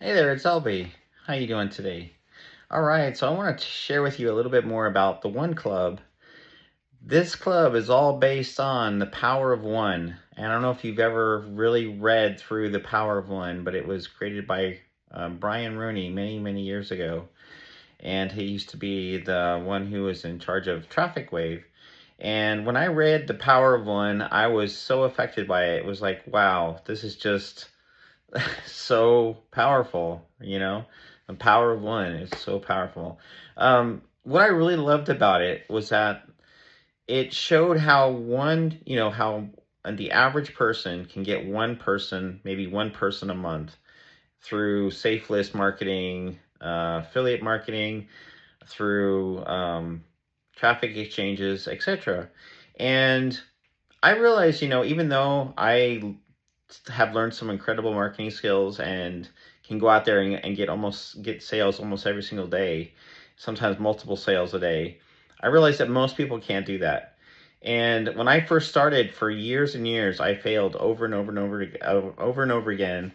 Hey there, it's LB. How you doing today? All right, so I want to share with you a little bit more about the One Club. This club is all based on the power of one. And I don't know if you've ever really read through the power of one, but it was created by Brian Rooney many, many years ago. And he used to be the one who was in charge of Traffic Wave. And when I read the power of one, I was so affected by it. It was like, wow, this is just so powerful, The power of one is so powerful. What I really loved about it was that it showed how how the average person can get one person, maybe one person a month through safe list marketing, affiliate marketing, through traffic exchanges, etc. And I realized, even though I have learned some incredible marketing skills and can go out there and get sales almost every single day, sometimes multiple sales a day, I realized that most people can't do that. And when I first started, for years and years, I failed over and over and over again.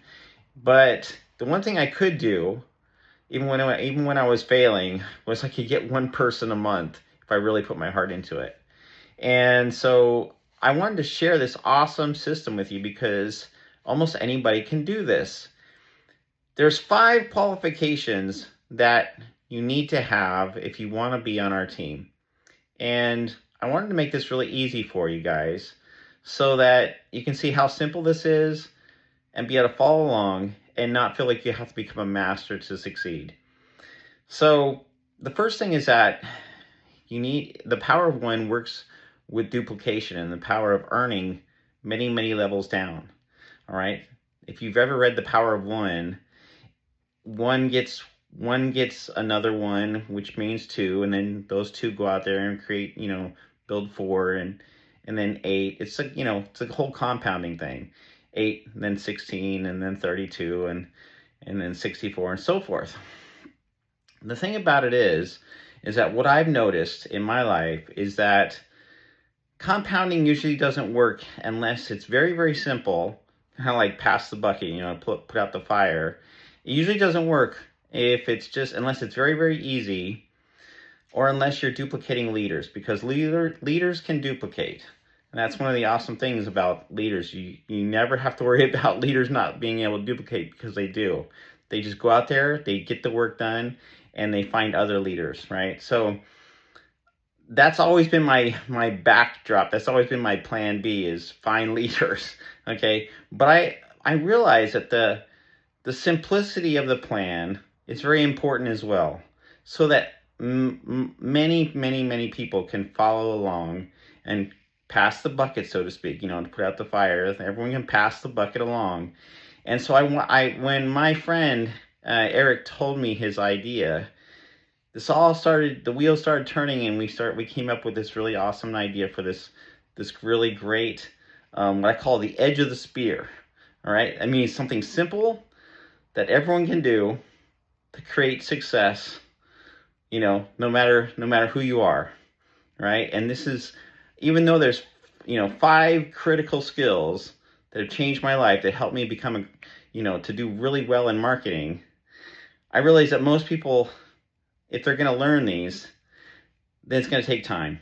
But the one thing I could do, even when I was failing, was I could get one person a month if I really put my heart into it. And so I wanted to share this awesome system with you because almost anybody can do this. There's 5 qualifications that you need to have if you want to be on our team. And I wanted to make this really easy for you guys so that you can see how simple this is and be able to follow along and not feel like you have to become a master to succeed. So the first thing is that the power of one works with duplication and the power of earning many, many levels down. All right. If you've ever read The Power of One, one gets another one, which means 2, and then those 2 go out there and create, build 4 and then 8. It's like, it's a whole compounding thing. 8, and then 16, and then 32, and then 64, and so forth. The thing about it is that what I've noticed in my life is that compounding usually doesn't work unless it's very, very simple, kind of like pass the bucket, put out the fire. It usually doesn't work unless it's very, very easy, or unless you're duplicating leaders, because leaders can duplicate. And that's one of the awesome things about leaders. You never have to worry about leaders not being able to duplicate, because they do. They just go out there, they get the work done, and they find other leaders, right? So that's always been my backdrop. That's always been my plan B, is find leaders, okay? But I realize that the simplicity of the plan is very important as well, so that many, many, many people can follow along and pass the bucket, so to speak, to put out the fire. Everyone can pass the bucket along. And so when my friend Eric told me his idea, the wheels started turning, and we came up with this really awesome idea for this really great, what I call the edge of the spear. All right. I mean, something simple that everyone can do to create success, no matter who you are, right? And this is, even though there's, 5 critical skills that have changed my life, that helped me become to do really well in marketing, I realize that most people, if they're going to learn these, then it's going to take time.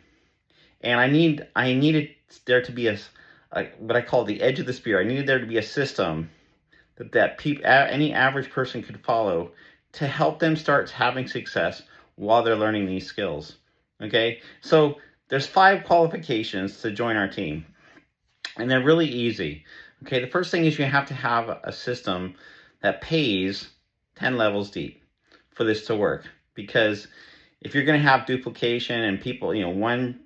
And I needed there to be a what I call the edge of the spear. I needed there to be a system that any average person could follow to help them start having success while they're learning these skills. Okay, so there's 5 qualifications to join our team, and they're really easy. Okay, the first thing is you have to have a system that pays 10 levels deep for this to work. Because if you're going to have duplication and people, 1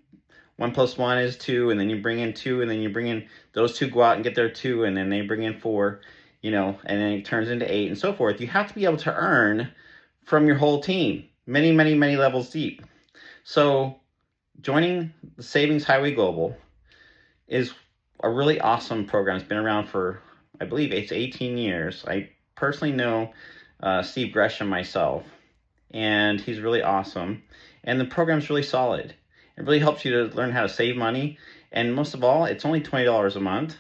plus 1 is 2, and then you bring in 2, and then you bring in those 2 go out and get their 2, and then they bring in 4, and then it turns into 8 and so forth. You have to be able to earn from your whole team, many, many, many levels deep. So joining the Savings Highway Global is a really awesome program. It's been around for, I believe it's 18 years. I personally know Steve Gresham myself, and he's really awesome. And the program's really solid. It really helps you to learn how to save money. And most of all, it's only $20 a month,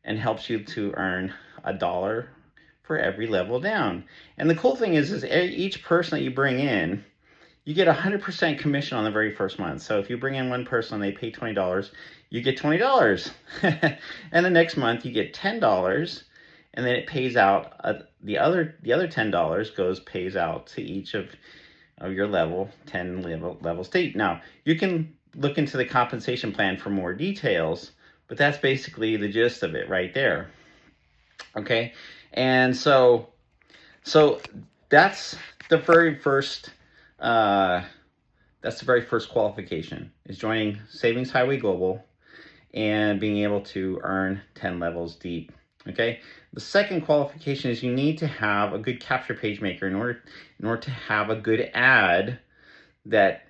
and helps you to earn $1 for every level down. And the cool thing is each person that you bring in, you get 100% commission on the very first month. So if you bring in one person and they pay $20, you get $20. And the next month you get $10, and then it pays out, the other $10 pays out to each of your level 10 level state. Now, you can look into the compensation plan for more details, but that's basically the gist of it right there. Okay, and so that's the very first qualification, is joining Savings Highway Global and being able to earn 10 levels deep. Okay, the second qualification is you need to have a good capture page maker in order to have a good ad that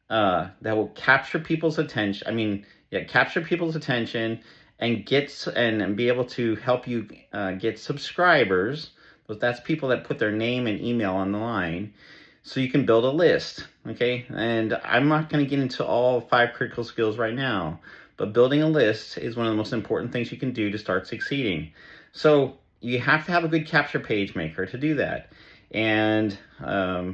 will capture people's attention. Capture people's attention and be able to help you get subscribers. That's people that put their name and email on the line, so you can build a list. Okay, and I'm not going to get into all 5 critical skills right now, but building a list is one of the most important things you can do to start succeeding. So you have to have a good capture page maker to do that. And a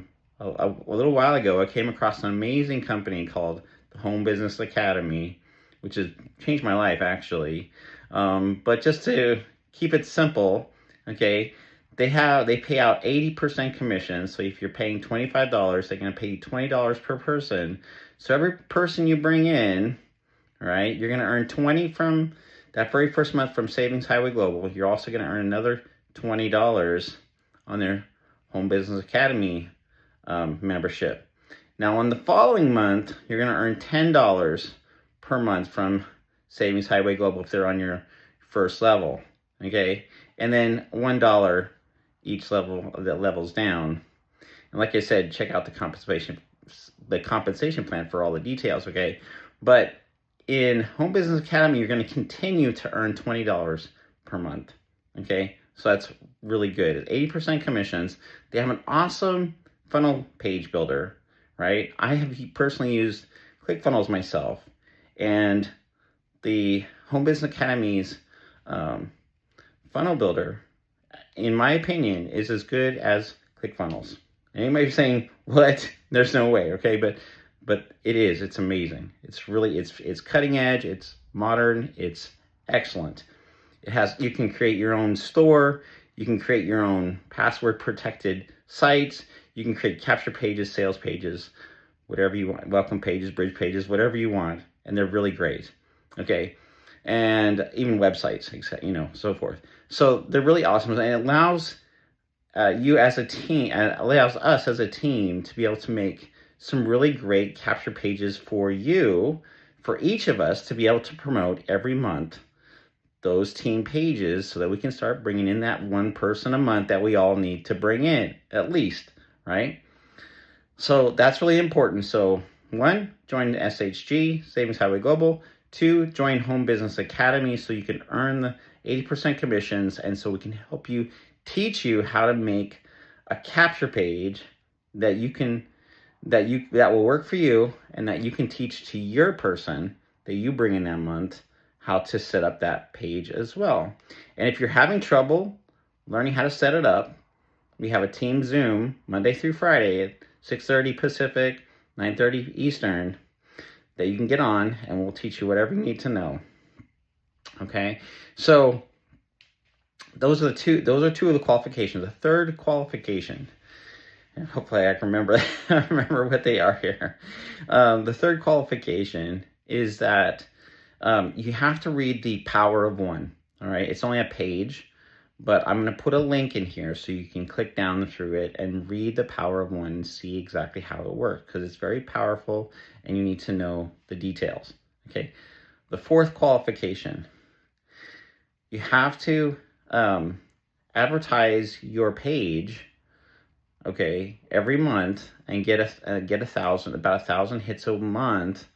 little while ago, I came across an amazing company called the Home Business Academy, which has changed my life, actually. But just to keep it simple, okay, they pay out 80% commission. So if you're paying $25, they're going to pay you $20 per person. So every person you bring in, right, you're going to earn 20 from that very first month from Savings Highway Global. You're also going to earn another $20 on their Home Business Academy membership. Now, on the following month, you're going to earn $10 per month from Savings Highway Global if they're on your first level. Okay, and then $1 each level that levels down. And like I said, check out the compensation plan for all the details. Okay, but in Home Business Academy, you're going to continue to earn $20 per month. Okay, so that's really good. At 80% commissions, they have an awesome funnel page builder, right? I have personally used ClickFunnels myself, and the Home Business Academy's funnel builder, in my opinion, is as good as ClickFunnels. Anybody saying, what? There's no way, okay? But it is. It's amazing. It's really, it's cutting edge. It's modern. It's excellent. You can create your own store. You can create your own password protected sites. You can create capture pages, sales pages, whatever you want, welcome pages, bridge pages, whatever you want. And they're really great. Okay. And even websites, so forth. So they're really awesome. And it allows you as a team, and allows us as a team to be able to make some really great capture pages for each of us to be able to promote every month those team pages, so that we can start bringing in that one person a month that we all need to bring in, at least, right? So that's really important. So 1, join the SHG, Savings Highway Global. 2, join Home Business Academy so you can earn the 80% commissions, and so we can help you, teach you how to make a capture page that will work for you, and that you can teach to your person that you bring in that month how to set up that page as well. And if you're having trouble learning how to set it up, we have a team Zoom Monday through Friday at 6:30 Pacific, 9:30 Eastern, that you can get on, and we'll teach you whatever you need to know. Okay, so those are two of the qualifications. The third qualification, and hopefully I can remember what they are here. The third qualification is that you have to read The Power of One. All right, it's only a page, but I'm going to put a link in here so you can click down through it and read The Power of One and see exactly how it works, because it's very powerful and you need to know the details. Okay, the fourth qualification, you have to advertise your page, okay, every month, and get about 1,000 hits a month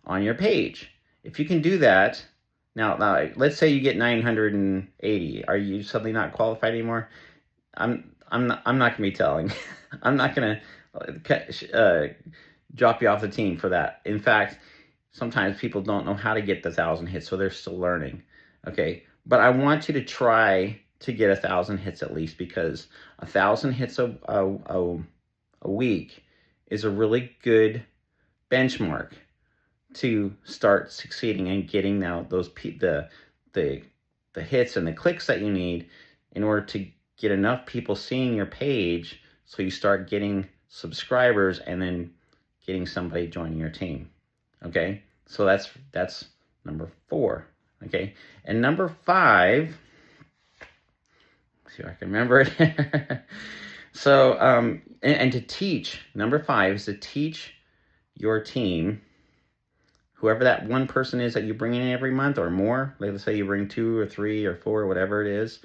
on your page. If you can do that, now let's say you get 980. Are you suddenly not qualified anymore? I'm not going to be telling. I'm not going to drop you off the team for that. In fact, sometimes people don't know how to get the 1,000 hits, so they're still learning. Okay, but I want you to try to get 1,000 hits at least, because 1,000 hits a week is a really good benchmark to start succeeding and getting out the hits and the clicks that you need in order to get enough people seeing your page, so you start getting subscribers and then getting somebody joining your team. Okay, so that's number 4. Okay, and number 5, see if I can remember it. So and to teach, number 5 is to teach your team, whoever that one person is that you bring in every month or more. Like, let's say you bring 2 or 3 or 4, whatever it is.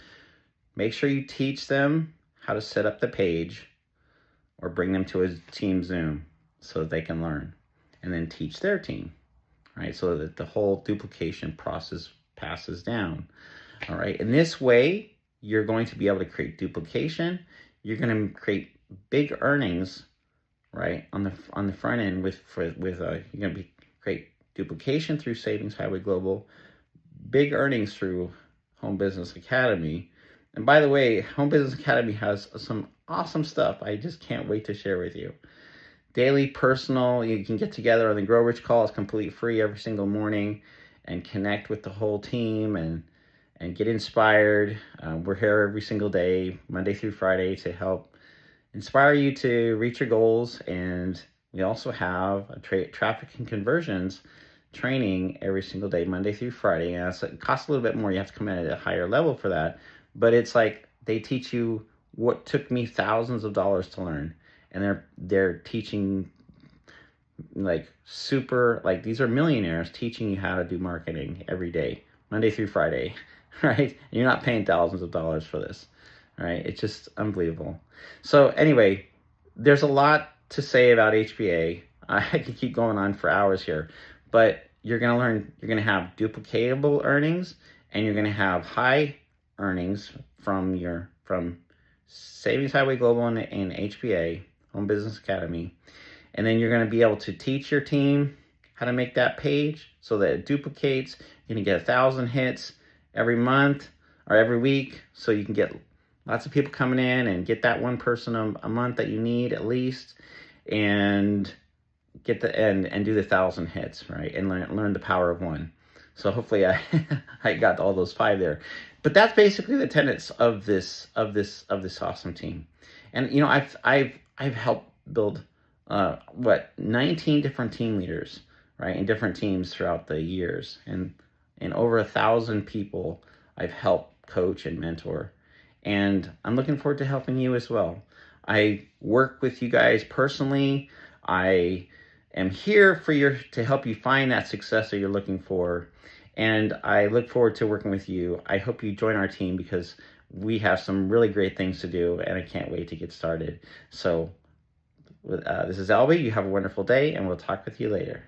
Make sure you teach them how to set up the page, or bring them to a team Zoom so that they can learn, and then teach their team, right? So that the whole duplication process passes down. All right. In this way, you're going to be able to create duplication. You're going to create big earnings, right, on the front end you're going to create duplication through Savings Highway Global, big earnings through Home Business Academy. And by the way, Home Business Academy has some awesome stuff I just can't wait to share with you. Daily personal, you can get together on the Grow Rich call. It's completely free every single morning, and connect with the whole team and get inspired. We're here every single day, Monday through Friday, to help inspire you to reach your goals. And we also have a traffic and conversions training every single day, Monday through Friday. And it costs a little bit more. You have to come in at a higher level for that. But it's like they teach you what took me thousands of dollars to learn. And they're teaching like these are millionaires teaching you how to do marketing every day, Monday through Friday, right? And you're not paying thousands of dollars for this, right? It's just unbelievable. So anyway, there's a lot to say about HBA. I could keep going on for hours here, but you're going to learn, you're going to have duplicatable earnings, and you're going to have high earnings from Savings Highway Global and HBA, Home Business Academy. And then you're going to be able to teach your team how to make that page so that it duplicates. You're going to get 1,000 hits every month or every week, so you can get lots of people coming in and get that one person a month that you need at least, and get and do the 1,000 hits, right? And learn the power of one. So hopefully I got all those 5 there. But that's basically the tenets of this awesome team. And you know, I've helped build 19 different team leaders, right, in different teams throughout the years, and over 1,000 people I've helped coach and mentor. And I'm looking forward to helping you as well. I work with you guys personally. I am here to help you find that success that you're looking for. And I look forward to working with you. I hope you join our team, because we have some really great things to do, and I can't wait to get started. So this is Albie. You have a wonderful day, and we'll talk with you later.